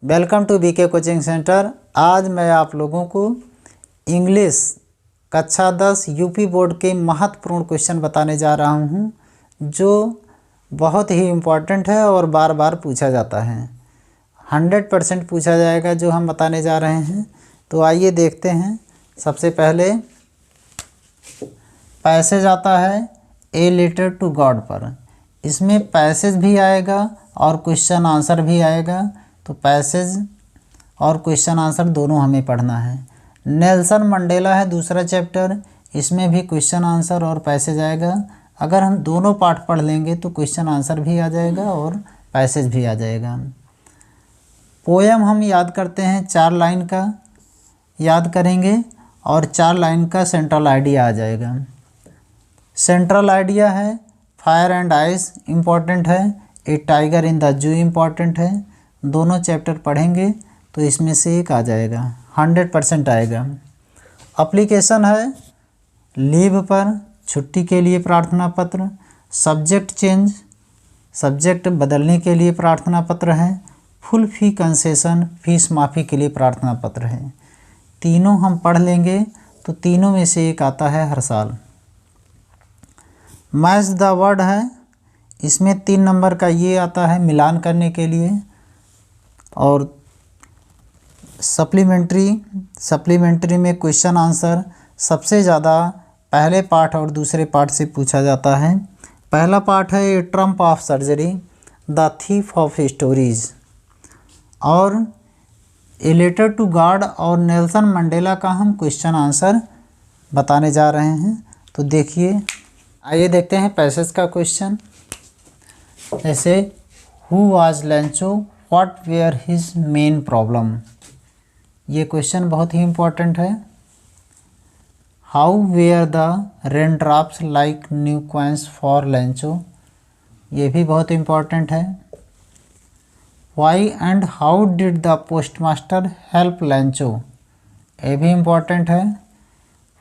Welcome to BK coaching centre. आज मैं आप लोगों को इंग्लिश कक्षा 10 यूपी बोर्ड के महत्वपूर्ण क्वेश्चन बताने जा रहा हूं, जो बहुत ही इम्पोर्टेंट है और बार बार पूछा जाता है। 100% पूछा जाएगा जो हम बताने जा रहे हैं। तो आइए देखते हैं। सबसे पहले पैसेज आता है ए लेटर टू गॉड पर। इसमें पैसेज भी आएगा और क्वेश्चन आंसर भी आएगा। तो पैसेज और क्वेश्चन आंसर दोनों हमें पढ़ना है। नेल्सन मंडेला है दूसरा चैप्टर, इसमें भी क्वेश्चन आंसर और पैसेज आएगा। अगर हम दोनों पार्ट पढ़ लेंगे तो क्वेश्चन आंसर भी आ जाएगा और पैसेज भी आ जाएगा। पोएम हम याद करते हैं, 4 लाइन का याद करेंगे और 4 लाइन का सेंट्रल आइडिया आ जाएगा। सेंट्रल आइडिया है फायर एंड आइस, इम्पॉर्टेंट है। A tiger in the zoo important है। दोनों चैप्टर पढ़ेंगे तो इसमें से एक आ जाएगा, 100% आएगा। एप्लीकेशन है लीव पर, छुट्टी के लिए प्रार्थना पत्र। सब्जेक्ट चेंज, सब्जेक्ट बदलने के लिए प्रार्थना पत्र है। फुल फी कंसेशन, फीस माफ़ी के लिए प्रार्थना पत्र है। तीनों हम पढ़ लेंगे तो तीनों में से एक आता है हर साल। मैच द वर्ड है, इसमें 3 नंबर का ये आता है मिलान करने के लिए। और सप्लीमेंट्री में क्वेश्चन आंसर सबसे ज़्यादा पहले पार्ट और दूसरे पार्ट से पूछा जाता है। पहला पार्ट है a triumph of surgery, the thief of stories. और ए लेटर टू गॉड और नेल्सन मंडेला का हम क्वेश्चन आंसर बताने जा रहे हैं। तो देखिए, आइए देखते हैं पैसेज का क्वेश्चन। जैसे who was Lencho, what were his main problem. ये क्वेश्चन बहुत ही इम्पोर्टेंट है। How were the rain drops like new coins for Lencho, ये भी बहुत इम्पोर्टेंट है। Why and how did the postmaster help Lencho, ये भी इम्पोर्टेंट है।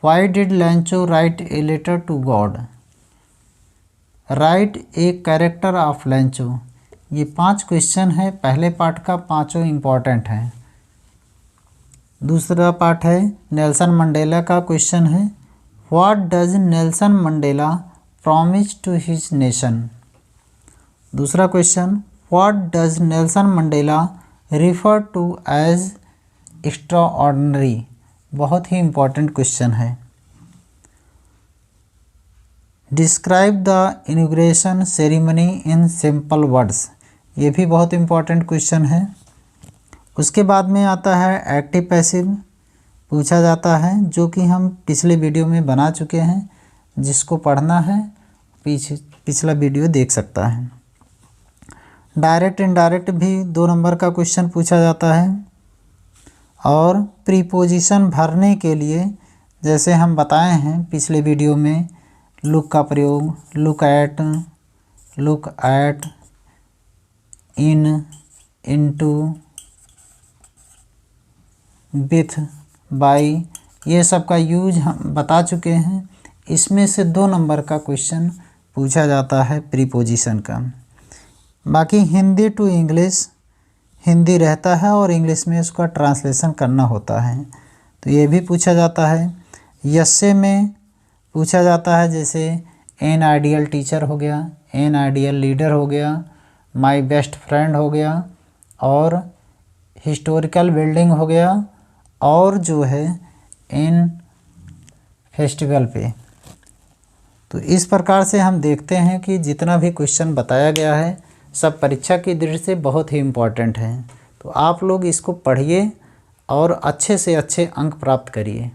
Why did Lencho write a letter to God, write a character of Lencho. ये 5 question है पहले पार्ट का, पाँचों इम्पॉर्टेंट हैं। दूसरा पार्ट है नेल्सन मंडेला का क्वेश्चन है, what does Nelson Mandela promise to his nation. दूसरा question, what does Nelson Mandela refer to as extraordinary, बहुत ही इम्पॉर्टेंट क्वेश्चन है। Describe the inauguration ceremony in simple words, ये भी बहुत इम्पॉर्टेंट क्वेश्चन है। उसके बाद में आता है एक्टिव पैसिव, पूछा जाता है, जो कि हम पिछले वीडियो में बना चुके हैं। जिसको पढ़ना है पिछला वीडियो देख सकता है। डायरेक्ट इनडायरेक्ट भी 2 नंबर का क्वेश्चन पूछा जाता है। और प्रीपोजिशन भरने के लिए जैसे हम बताए हैं पिछले वीडियो में, लुक का प्रयोग, look at, in, into, with, by, ये सब का यूज हम बता चुके हैं। इसमें से 2 नंबर का क्वेश्चन पूछा जाता है प्रीपोजिशन का। बाकी हिंदी टू इंग्लिश, हिंदी रहता है और इंग्लिश में उसका ट्रांसलेशन करना होता है, तो ये भी पूछा जाता है। यस्से में पूछा जाता है, जैसे एन आइडियल टीचर हो गया, एन आइडियल लीडर हो गया, माय बेस्ट फ्रेंड हो गया, और हिस्टोरिकल बिल्डिंग हो गया, और जो है इन फेस्टिवल पे। तो इस प्रकार से हम देखते हैं कि जितना भी क्वेश्चन बताया गया है सब परीक्षा की दृष्टि से बहुत ही इम्पोर्टेंट है। तो आप लोग इसको पढ़िए और अच्छे से अच्छे अंक प्राप्त करिए।